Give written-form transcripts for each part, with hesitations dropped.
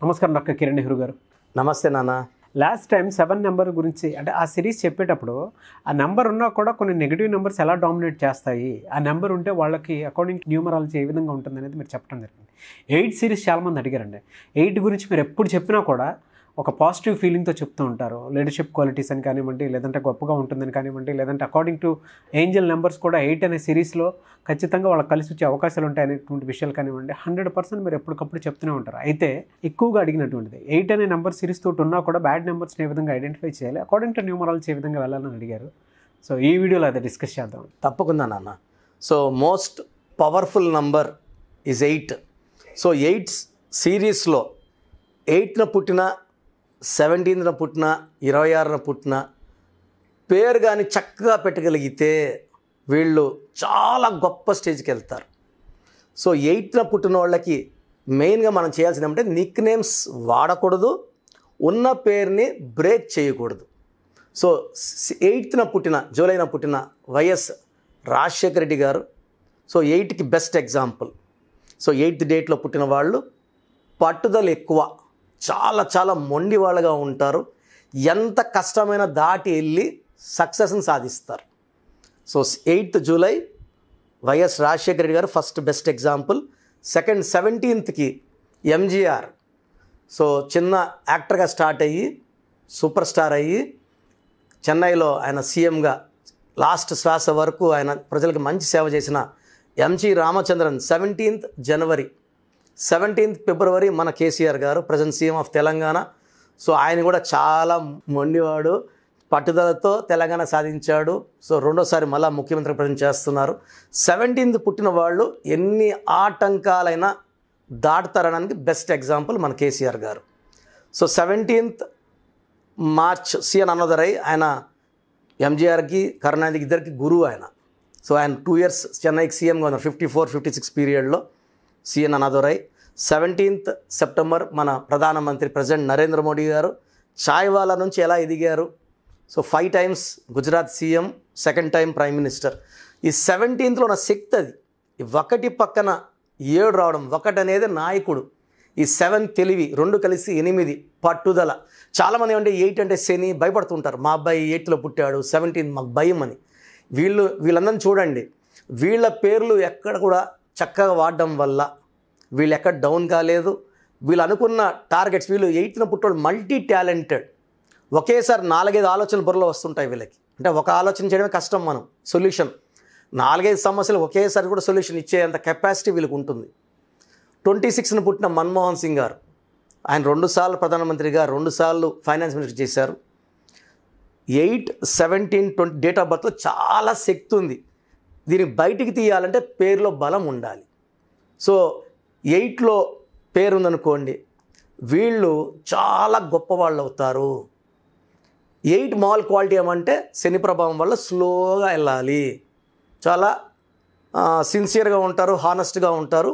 నమస్కారం డాక్టర్ కిరణ్ నెహ్రూ గారు. నమస్తే నాన్న. లాస్ట్ టైం 7 నెంబర్ గురించి అంటే ఆ సిరీస్ చెప్పేటప్పుడు ఆ నెంబర్ ఉన్నా కూడా కొన్ని నెగిటివ్ నెంబర్స్ ఎలా డామినేట్ చేస్తాయి, ఆ నెంబర్ ఉంటే వాళ్ళకి అకార్డింగ్ టు న్యూమరాలజీ ఏ విధంగా ఉంటుంది అనేది మీరు చెప్పడం జరిగింది. 8 సిరీస్ చాలామంది అడిగారండి. 8 గురించి మీరు ఎప్పుడు చెప్పినా కూడా ఒక పాజిటివ్ ఫీలింగ్తో చెప్తూ ఉంటారు. లీడర్షిప్ క్వాలిటీస్ అని కానివ్వండి, లేదంటే గొప్పగా ఉంటుందని కానివ్వండి, లేదంటే అకార్డింగ్ టు ఏంజల్ నెంబర్స్ కూడా 8 అనే సిరీస్లో ఖచ్చితంగా వాళ్ళకి కలిసి వచ్చే అవకాశాలు ఉంటాయి అనేటువంటి విషయాలు కానివ్వండి 100% మీరు ఎప్పటికప్పుడు చెప్తూనే ఉంటారు. అయితే ఎక్కువగా అడిగినటువంటిది 8 అనే నెంబర్ సిరీస్ తోటి ఉన్నా కూడా బ్యాడ్ నెంబర్స్ని ఏ విధంగా ఐడెంటిఫై చేయాలి, అకార్డింగ్ టు న్యూమరాలజీ ఏ విధంగా వెళ్ళాలని అడిగారు. సో ఈ వీడియోలో అదే డిస్కస్ చేద్దాం. తప్పకుండా నాన్న. So most powerful number is 8. So 8 సిరీస్లో 8న పుట్టిన, 17న పుట్టిన, 26న పుట్టిన పేరు కానీ చక్కగా పెట్టగలిగితే వీళ్ళు చాలా గొప్ప స్టేజ్కి వెళ్తారు. సో 8న పుట్టిన వాళ్ళకి మెయిన్గా మనం చేయాల్సింది ఏమంటే నిక్ నేమ్స్ వాడకూడదు, ఉన్న పేరుని బ్రేక్ చేయకూడదు. సో 8న పుట్టిన, జూలైన పుట్టిన వైఎస్ రాజశేఖర రెడ్డి గారు సో 8కి బెస్ట్ ఎగ్జాంపుల్. సో 8th డేట్లో పుట్టిన వాళ్ళు పట్టుదల ఎక్కువ, చాలా చాలా మొండి వాళ్ళగా ఉంటారు. ఎంత కష్టమైన దాటి వెళ్ళి సక్సెస్ని సాధిస్తారు. So 8th July YS Rajasekhara Reddy గారు first best example. Second 17th MGR. So చిన్న యాక్టర్గా స్టార్ట్ అయ్యి సూపర్ స్టార్ అయ్యి చెన్నైలో ఆయన సీఎంగా లాస్ట్ శ్వాస వరకు ఆయన ప్రజలకు మంచి సేవ చేసిన ఎంజి రామచంద్రన్ 17th జనవరి. 17th ఫిబ్రవరి మన కేసీఆర్ గారు present CM of Telangana. So ఆయన కూడా చాలా మొండివాడు, పట్టుదలతో తెలంగాణ సాధించాడు. సో రెండోసారి మళ్ళీ ముఖ్యమంత్రి ప్రజెంట్ చేస్తున్నారు. 17th పుట్టిన వాళ్ళు ఎన్ని ఆటంకాలైనా దాటుతారనడానికి బెస్ట్ ఎగ్జాంపుల్ మన కేసీఆర్ గారు. So 17th March CN Annadurai. ఆయన ఎంజీఆర్కి కరుణానిధికి ఇద్దరికి గురువు ఆయన. సో ఆయన 2 years చెన్నైకి సీఎంగా ఉన్నారు 54-56 పీరియడ్లో సిఎన్ అన్నోదరై. 17th సెప్టెంబర్ మన ప్రధానమంత్రి ప్రెసిడెంట్ నరేంద్ర మోడీ గారు చాయ్వాలా నుంచి ఎలా ఎదిగారు. So 5 times Gujarat CM, 2nd time prime minister. ఈ 17thలో ఉన్న శక్తి అది. ఈ 1 పక్కన 7 రావడం, 1 అనేది నాయకుడు. ఈ 7 తెలివి, 2 కలిసి 8 పట్టుదల. చాలామంది ఏమంటే 8 అంటే శని భయపడుతుంటారు. మా అబ్బాయి 8th పుట్టాడు, 17 మాకు భయం అని. వీళ్ళందరినీ చూడండి, వీళ్ళ పేర్లు ఎక్కడ కూడా చక్కగా వాడడం వల్ల వీళ్ళు ఎక్కడ డౌన్ కాలేదు. వీళ్ళు అనుకున్న టార్గెట్స్, వీళ్ళు 8th పుట్టోళ్ళు మల్టీ టాలెంటెడ్. ఒకేసారి 4-5 ఆలోచనలు బుర్రలో వస్తుంటాయి వీళ్ళకి. అంటే ఒక ఆలోచన చేయడమే కష్టం, మనం సొల్యూషన్ 4-5 సమస్యలు ఒకేసారి కూడా సొల్యూషన్ ఇచ్చేంత కెపాసిటీ వీళ్ళకి ఉంటుంది. 26న పుట్టిన మన్మోహన్ సింగ్ గారు. ఆయన 2 సార్లు ప్రధానమంత్రిగా, 2 సార్లు ఫైనాన్స్ మినిస్టర్ చేశారు. 8, 17, 20 డేట్ ఆఫ్ బర్త్లో చాలా శక్తి ఉంది. దీన్ని బయటికి తీయాలంటే పేరులో బలం ఉండాలి. సో 8లో పేరు ఉందనుకోండి, వీళ్ళు చాలా గొప్ప వాళ్ళు అవుతారు. 8 మాల్ క్వాలిటీ ఏమంటే శని ప్రభావం వల్ల స్లోగా వెళ్ళాలి, చాలా సిన్సియర్గా ఉంటారు, హానెస్ట్గా ఉంటారు.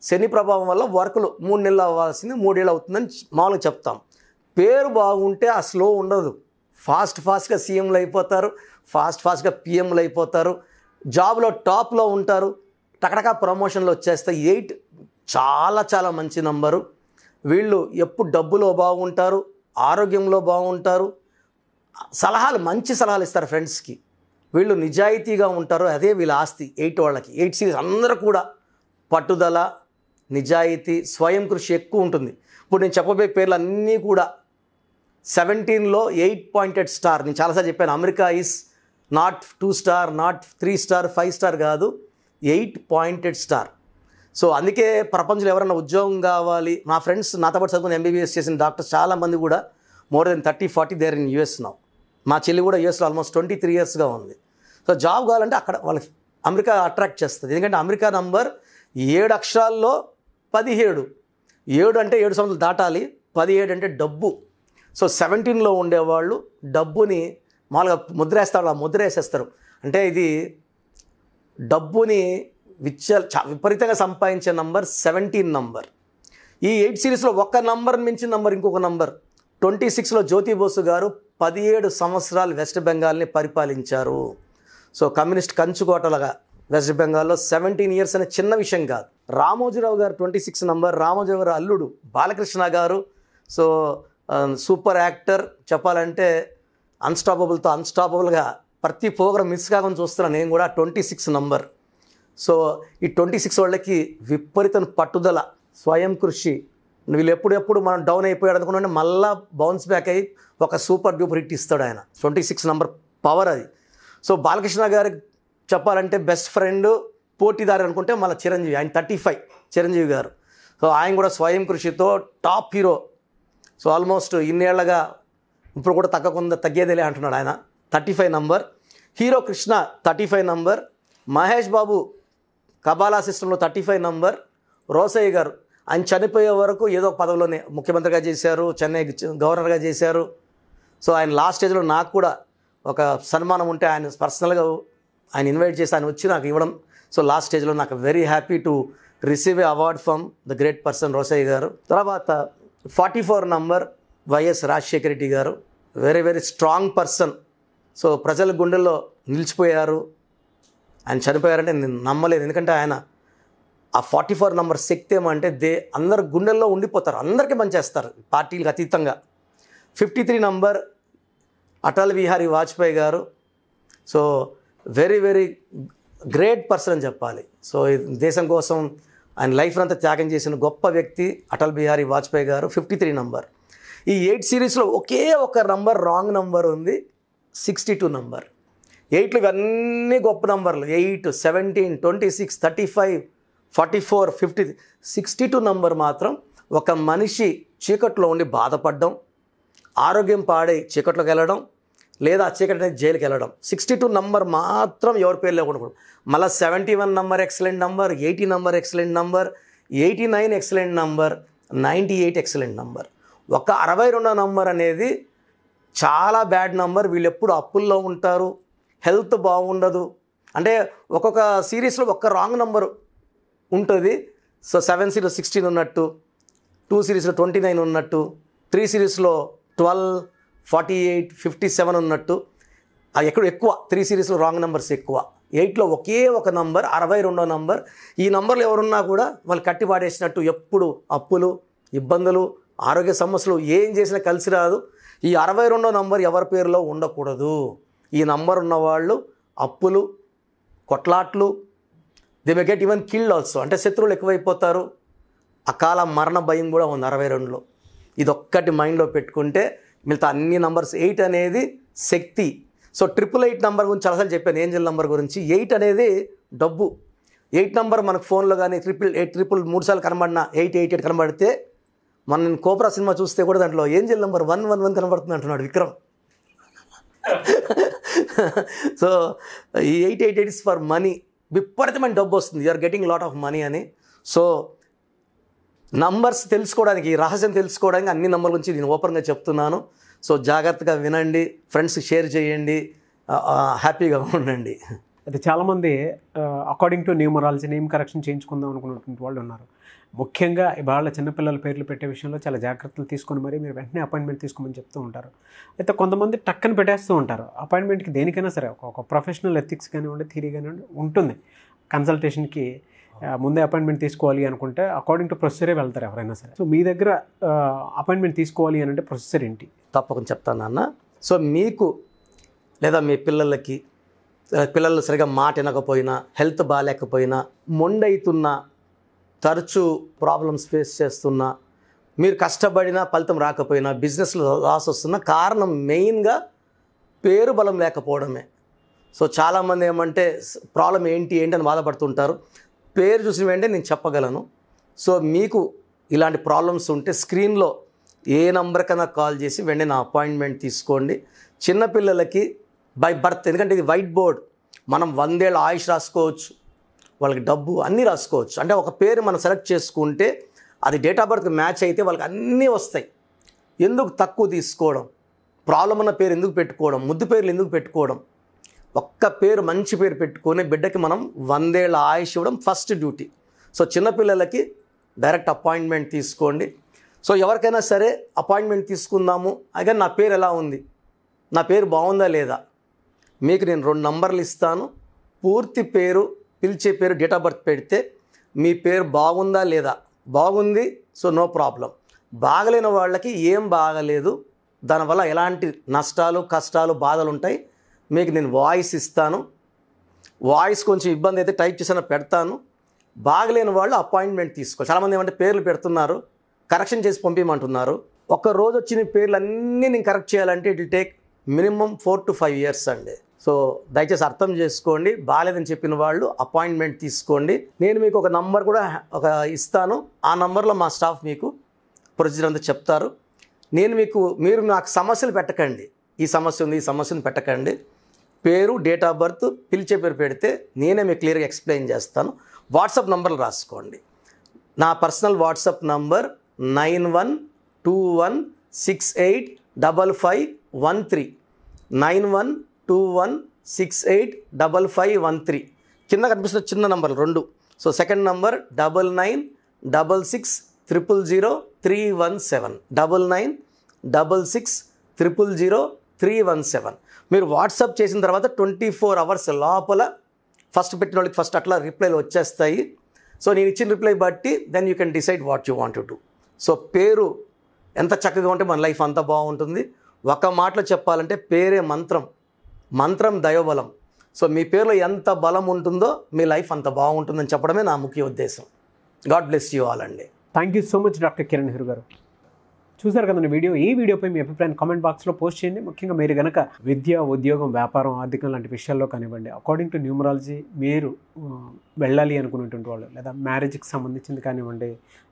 శని ప్రభావం వల్ల వర్కులు 3 నెలలు అవ్వాల్సింది 3 ఏళ్ళు అవుతుందని మామూలుగా చెప్తాం. పేరు బాగుంటే ఆ స్లో ఉండదు. ఫాస్ట్గా సీఎంలు అయిపోతారు, ఫాస్ట్గా పిఎంలు అయిపోతారు, జాబ్లో టాప్లో ఉంటారు, టకటకా ప్రమోషన్లు వచ్చేస్తాయి. 8 చాలా చాలా మంచి నంబరు. వీళ్ళు ఎప్పుడు డబ్బులో బాగుంటారు, ఆరోగ్యంలో బాగుంటారు, మంచి సలహాలు ఇస్తారు ఫ్రెండ్స్కి. వీళ్ళు నిజాయితీగా ఉంటారు, అదే వీళ్ళ ఆస్తి 8 వాళ్ళకి. 8 సిరీస్ అందరూ కూడా పట్టుదల, నిజాయితీ, స్వయం కృషి ఎక్కువ ఉంటుంది. ఇప్పుడు నేను చెప్పబోయే పేర్లు అన్నీ కూడా 17లో 8 pointed స్టార్. నేను చాలాసార్లు చెప్పాను, America is not 2 star, not 3 star, 5 star కాదు, 8 pointed స్టార్. సో అందుకే ప్రపంచంలో ఎవరైనా ఉద్యోగం కావాలి, మా ఫ్రెండ్స్ నాతో పాటు చదువుకుని ఎంబీబీఎస్ చేసిన డాక్టర్స్ చాలామంది కూడా more than 30-40 there in US now. మా చెల్లి కూడా యూఎస్లో ఆల్మోస్ట్ 23 yearsగా ఉంది. సో జాబ్ కావాలంటే అక్కడ వాళ్ళకి అమెరికా అట్రాక్ట్ చేస్తుంది. ఎందుకంటే అమెరికా నంబర్ 7 అక్షరాల్లో 17. 7 అంటే 7 సంవత్సరాలు దాటాలి, 17 అంటే డబ్బు. సో 17లో ఉండేవాళ్ళు డబ్బుని మామూలుగా ముద్ర వేసేస్తారు. అంటే ఇది డబ్బుని విపరీతంగా సంపాదించే నంబర్ 17 నంబర్. ఈ 8 సిరీస్లో ఒక నంబర్ మించిన నంబర్ ఇంకొక నంబర్. 26లో జ్యోతి బోసు గారు 17 సంవత్సరాలు వెస్ట్ బెంగాల్ని పరిపాలించారు. సో కమ్యూనిస్ట్ కంచుకోటలుగా వెస్ట్ బెంగాల్లో 17 ఇయర్స్ అనే చిన్న విషయం కాదు. రామోజీరావు గారు 26 నంబర్, రామోజీరావు గారు అల్లుడు బాలకృష్ణ గారు. సో సూపర్ యాక్టర్, చెప్పాలంటే అన్స్టాపబుల్గా ప్రతి ప్రోగ్రామ్ మిస్ కాకుండా చూస్తున్నాను నేను కూడా. 26 నంబర్. సో ఈ 26 వాళ్ళకి విపరీత పట్టుదల, స్వయం కృషి. వీళ్ళు ఎప్పుడెప్పుడు మనం డౌన్ అయిపోయాడు అనుకున్నా మళ్ళీ బౌన్స్ బ్యాక్ అయ్యి ఒక సూపర్ డూపర్ హిట్ ఇస్తాడు ఆయన. 26 నంబర్ పవర్ అది. సో బాలకృష్ణ గారికి చెప్పాలంటే బెస్ట్ ఫ్రెండ్, పోటీదారు అనుకుంటే మళ్ళీ చిరంజీవి, ఆయన 35 చిరంజీవి గారు. సో ఆయన కూడా స్వయం కృషితో టాప్ హీరో. సో ఆల్మోస్ట్ ఇన్నేళ్లగా ఇప్పుడు కూడా తగ్గేదేలే అంటున్నాడు ఆయన. 35 number. Hero Krishna 35 number. Mahesh Babu Kabbalah సిస్టంలో 35 నంబర్. రోసయ్య గారు ఆయన చనిపోయే వరకు ఏదో పదవిలోనే ముఖ్యమంత్రిగా చేశారు, చెన్నై గవర్నర్గా చేశారు. సో ఆయన లాస్ట్ స్టేజ్లో నాకు కూడా ఒక సన్మానం ఉంటే ఆయన పర్సనల్గా ఆయన ఇన్వైట్ చేసి ఆయన వచ్చి నాకు ఇవ్వడం. సో లాస్ట్ స్టేజ్లో నాకు very happy to receive a award from the great person Rosaiah గారు. తర్వాత 44 నంబర్ వైఎస్ రాజశేఖర రెడ్డి గారు. Very very strong person. So ప్రజల గుండెల్లో నిలిచిపోయారు. ఆయన చనిపోయారంటే నేను నమ్మలేదు. ఎందుకంటే ఆయన ఆ 44 నంబర్ శక్తి ఏమంటే అందరు గుండెల్లో ఉండిపోతారు, అందరికీ పనిచేస్తారు పార్టీలకు అతీతంగా. 53 నంబర్ అటల్ బిహారీ వాజ్పేయి గారు. So very very great person అని చెప్పాలి. సో దేశం కోసం ఆయన లైఫ్ అంతా త్యాగం చేసిన గొప్ప వ్యక్తి అటల్ బిహారీ వాజ్పేయి గారు. 53 నంబర్. ఈ 8 సిరీస్లో ఒకే ఒక నంబర్ రాంగ్ నంబర్ ఉంది, 62 నంబర్. 8లో ఇవన్నీ గొప్ప నంబర్లు. 8, 17, 26, 35, 44, 50. 62 నంబర్ మాత్రం ఒక మనిషి చీకట్లో ఉండి బాధపడడం, ఆరోగ్యం పాడై చీకట్లోకి వెళ్ళడం, లేదా చీకటి అనేది జైలుకి వెళ్ళడం. 62 నంబర్ మాత్రం ఎవరి పేరు లేకుండా. మళ్ళీ 71 number excellent number, 80 number excellent number, 89 excellent number, 98 excellent number. ఒక 62 నంబర్ అనేది చాలా బ్యాడ్ నంబర్. వీళ్ళు ఎప్పుడు అప్పుల్లో ఉంటారు, హెల్త్ బాగుండదు. అంటే ఒక్కొక్క సిరీస్లో ఒక్క రాంగ్ నంబరు ఉంటుంది. సో 7 సిరీస్ 16 ఉన్నట్టు, 2 సిరీస్లో 29 ఉన్నట్టు, 3 సిరీస్లో 12, 48, 57 ఉన్నట్టు. అది ఎక్కువ 3 సిరీస్లో రాంగ్ నెంబర్స్ ఎక్కువ. 8లో ఒకే ఒక నంబర్ 62 నంబర్. ఈ నంబర్లు ఎవరున్నా కూడా వాళ్ళు కట్టిపాడేసినట్టు. ఎప్పుడు అప్పులు, ఇబ్బందులు, ఆరోగ్య సమస్యలు, ఏం చేసినా కలిసి రాదు. ఈ 62 నంబర్ ఎవరి పేరులో ఉండకూడదు. ఈ నంబర్ ఉన్నవాళ్ళు అప్పులు, కొట్లాట్లు, they may get even killed also. అంటే శత్రువులు ఎక్కువైపోతారు. అకాల మరణ భయం కూడా ఉంది 62లో. ఇదొక్కటి మైండ్లో పెట్టుకుంటే మిగతా అన్ని నంబర్స్. 8 అనేది శక్తి. సో 888 నంబర్ గురించి చాలాసార్లు చెప్పాను, ఏంజల్ నంబర్ గురించి. 8 అనేది డబ్బు. 8 నంబర్ మనకు ఫోన్లో కానీ 888 3 సార్లు కనబడినా 888 కనబడితే, మన కోబ్రా సినిమా చూస్తే కూడా దాంట్లో ఏంజల్ నంబర్ 111 కనబడుతుంది అంటున్నాడు విక్రమ్. సో ఈ 888 ఇస్ ఫర్ మనీ. విపరీతమైన డబ్బు వస్తుంది, you're getting lot of money అని. సో నంబర్స్ తెలుసుకోవడానికి, ఈ రహస్యం తెలుసుకోవడానికి అన్ని నంబర్ల గురించి నేను ఓపెన్గా చెప్తున్నాను. సో జాగ్రత్తగా వినండి, ఫ్రెండ్స్ షేర్ చేయండి, హ్యాపీగా ఉండండి. అయితే చాలామంది according to numerology name correction చేయించుకుందాం అనుకున్నటువంటి వాళ్ళు ఉన్నారు. ముఖ్యంగా ఇవాళ చిన్నపిల్లల పేర్లు పెట్టే విషయంలో చాలా జాగ్రత్తలు తీసుకొని మరి మీరు వెంటనే అపాయింట్మెంట్ తీసుకోమని చెప్తూ ఉంటారు. అయితే కొంతమంది టక్కని పెట్టేస్తూ ఉంటారు. అపాయింట్మెంట్కి దేనికైనా సరే ఒక ప్రొఫెషనల్ ఎథిక్స్ కానివ్వండి, థియరీ కానివ్వండి ఉంటుంది. కన్సల్టేషన్కి ముందే అపాయింట్మెంట్ తీసుకోవాలి అనుకుంటే అకార్డింగ్ టు ప్రొసీజరే వెళ్తారు ఎవరైనా సరే. సో మీ దగ్గర అపాయింట్మెంట్ తీసుకోవాలి అని అంటే ప్రొసీజర్ ఏంటి? తప్పకుండా చెప్తాను అన్న. సో మీకు లేదా మీ పిల్లలు సరిగా మాట వినకపోయినా, హెల్త్ బాగాలేకపోయినా, మొండైతున్నా, తరచూ ప్రాబ్లమ్స్ ఫేస్ చేస్తున్నా, మీరు కష్టపడినా ఫలితం రాకపోయినా, బిజినెస్లో లాస్ వస్తున్నా, కారణం మెయిన్గా పేరు బలం లేకపోవడమే. సో చాలామంది ఏమంటే ప్రాబ్లం ఏంటి అని బాధపడుతుంటారు. పేరు చూసిన వెంటనే నేను చెప్పగలను. సో మీకు ఇలాంటి ప్రాబ్లమ్స్ ఉంటే స్క్రీన్లో ఏ నంబర్ కన్నా కాల్ చేసి వెంటనే నా అపాయింట్మెంట్ తీసుకోండి. చిన్నపిల్లలకి బై బర్త్, ఎందుకంటే ఇది వైట్ బోర్డ్, మనం 100 ఏళ్ళ ఆయుష్ రాసుకోవచ్చు, వాళ్ళకి డబ్బు అన్నీ రాసుకోవచ్చు. అంటే ఒక పేరు మనం సెలెక్ట్ చేసుకుంటే అది డేట్ ఆఫ్ బర్త్కి మ్యాచ్ అయితే వాళ్ళకి అన్నీ వస్తాయి. ఎందుకు తక్కువ తీసుకోవడం, ప్రాబ్లం ఉన్న పేరు ఎందుకు పెట్టుకోవడం, ముద్దు పేర్లు ఎందుకు పెట్టుకోవడం? ఒక్క పేరు, మంచి పేరు పెట్టుకొని బిడ్డకి మనం 100 ఏళ్ళ ఆయుష్ ఇవ్వడం ఫస్ట్ డ్యూటీ. సో చిన్నపిల్లలకి డైరెక్ట్ అపాయింట్మెంట్ తీసుకోండి. సో ఎవరికైనా సరే అపాయింట్మెంట్ తీసుకుందాము, అయితే నా పేరు ఎలా ఉంది, నా పేరు బాగుందా లేదా, మీకు నేను 2 నంబర్లు ఇస్తాను. పూర్తి పేరు పిలిచే పేరు డేట్ ఆఫ్ బర్త్ పెడితే మీ పేరు బాగుందా లేదా, బాగుంది సో నో ప్రాబ్లం, బాగలేని వాళ్ళకి ఏం బాగలేదు, దానివల్ల ఎలాంటి నష్టాలు కష్టాలు బాధలు ఉంటాయి మీకు నేను వాయిస్ ఇస్తాను, వాయిస్ కొంచెం ఇబ్బంది అయితే టైప్ చేసిన పెడతాను, బాగలేని వాళ్ళు అపాయింట్మెంట్ తీసుకోవాలి. చాలామంది ఏమంటే పేర్లు పెడుతున్నారు, కరెక్షన్ చేసి పంపించమంటున్నారు. ఒక రోజు వచ్చిన పేర్లు అన్నీ నేను కరెక్ట్ చేయాలంటే it will take minimum 4 to 5 years అండి. సో దయచేసి అర్థం చేసుకోండి. బాగాలేదని చెప్పిన వాళ్ళు అపాయింట్మెంట్ తీసుకోండి. నేను మీకు ఒక నంబర్ కూడా ఇస్తాను, ఆ నంబర్లో మా స్టాఫ్ మీకు ప్రొసీజర్ అంతా చెప్తారు. మీరు నాకు సమస్యలు పెట్టకండి, ఈ సమస్య ఉంది ఈ సమస్యను పెట్టకండి. పేరు డేట్ ఆఫ్ బర్త్ పిలిచే పేరు పెడితే నేనే మీకు క్లియర్గా ఎక్స్ప్లెయిన్ చేస్తాను. వాట్సాప్ నంబర్లు రాసుకోండి. నా పర్సనల్ వాట్సాప్ నంబర్ 9121685513 9121685513. కింద కనిపిస్తున్న చిన్న నంబర్లు 2. So second number 9966000317 9966000317. మీరు వాట్సాప్ చేసిన తర్వాత 24 hours లోపల ఫస్ట్ పెట్టిన వాళ్ళకి ఫస్ట్ అట్లా రిప్లైలు వచ్చేస్తాయి. సో నేను ఇచ్చిన రిప్లై బట్టి then you can decide what you want to do. So పేరు ఎంత చక్కగా ఉంటే మన లైఫ్ అంతా బాగుంటుంది. ఒక మాటలో చెప్పాలంటే పేరే మంత్రం, మంత్రం దైవబలం. సో మీ పేరులో ఎంత బలం ఉంటుందో మీ లైఫ్ అంత బాగుంటుందని చెప్పడమే నా ముఖ్య ఉద్దేశం. గాడ్ బ్లెస్ యూ ఆల్ అండి. Thank you so much doctor Kiran Nehru గారు. చూసారు కదండి వీడియో. ఈ వీడియోపై మీ అభిప్రాయాన్ని కామెంట్ బాక్స్లో పోస్ట్ చేయండి. ముఖ్యంగా మీరు కనుక విద్య, ఉద్యోగం, వ్యాపారం, ఆర్థికం లాంటి విషయాల్లో కానివ్వండి, అకార్డింగ్ టు న్యూమరాలజీ మీరు వెళ్ళాలి అనుకునేటువంటి వాళ్ళు, లేదా మ్యారేజ్కి సంబంధించింది కానివ్వండి,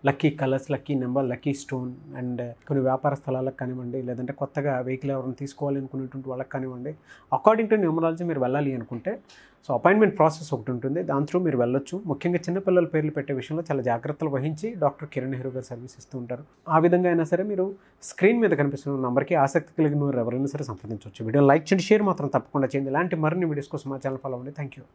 lucky colours, lucky number, lucky stone and కొన్ని వ్యాపార స్థలాలకు కానివ్వండి, లేదంటే కొత్తగా వెహికల్ ఎవరైనా తీసుకోవాలి అనుకునేటువంటి వాళ్ళకి కానివ్వండి, అకార్డింగ్ టు న్యూమరాలజీ మీరు వెళ్ళాలి అనుకుంటే సో అపాయింట్మెంట్ ప్రాసెస్ ఒకటి ఉంటుంది, దాని త్రూ మీరు వెళ్ళొచ్చు. ముఖ్యంగా చిన్నపిల్లల పేర్లు పెట్టే విషయంలో చాలా జాగ్రత్తలు వహించి డాక్టర్ కిరణ్ నెహ్రూ గారు సర్వీస్ ఇస్తూ ఉంటారు. ఆ విధంగా అయినా సరే మీరు స్క్రీన్ మీద కనిపిస్తున్న నంబర్కి ఆసక్తి కలిగిన వారు ఎవరైనా సరే సంప్రదించవచ్చు. వీడియో లైక్ చేయండి, షేర్ మాత్రం తప్పకుండా చేయండి. ఇలాంటి మరిన్ని వీడియోస్ కోసం మా ఛానల్ ఫాలో అవ్వండి. Thank you.